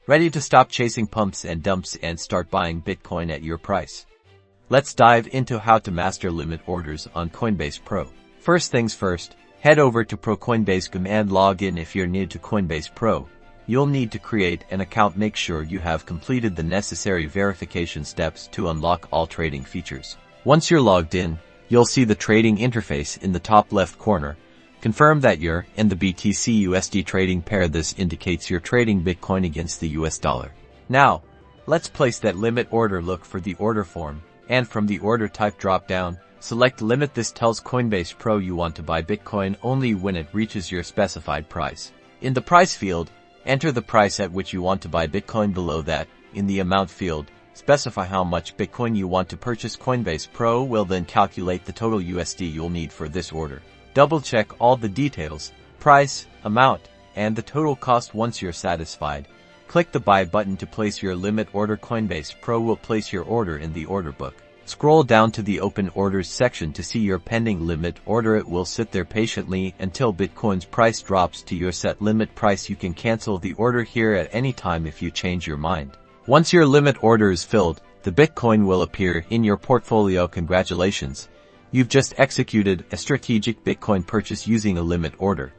Ready to stop chasing pumps and dumps and start buying Bitcoin at your price? Let's dive into how to master limit orders on Coinbase Pro. First things first, head over to Coinbase.com and log in. If you're new to Coinbase Pro, you'll need to create an account. Make sure you have completed the necessary verification steps to unlock all trading features. Once you're logged in, you'll see the trading interface in the top left corner. Confirm that you're in the BTC-USD trading pair. This indicates you're trading Bitcoin against the US dollar. Now, let's place that limit order. Look for the order form, and from the order type drop-down, select limit. This tells Coinbase Pro you want to buy Bitcoin only when it reaches your specified price. In the price field, enter the price at which you want to buy Bitcoin. Below that, in the amount field, specify how much Bitcoin you want to purchase. Coinbase Pro will then calculate the total USD you'll need for this order. Double-check all the details, price, amount, and the total cost. Once you're satisfied, click the Buy button to place your limit order. Coinbase Pro will place your order in the order book. Scroll down to the Open Orders section to see your pending limit order. It will sit there patiently until Bitcoin's price drops to your set limit price. You can cancel the order here at any time if you change your mind. Once your limit order is filled, the Bitcoin will appear in your portfolio. Congratulations! You've just executed a strategic Bitcoin purchase using a limit order.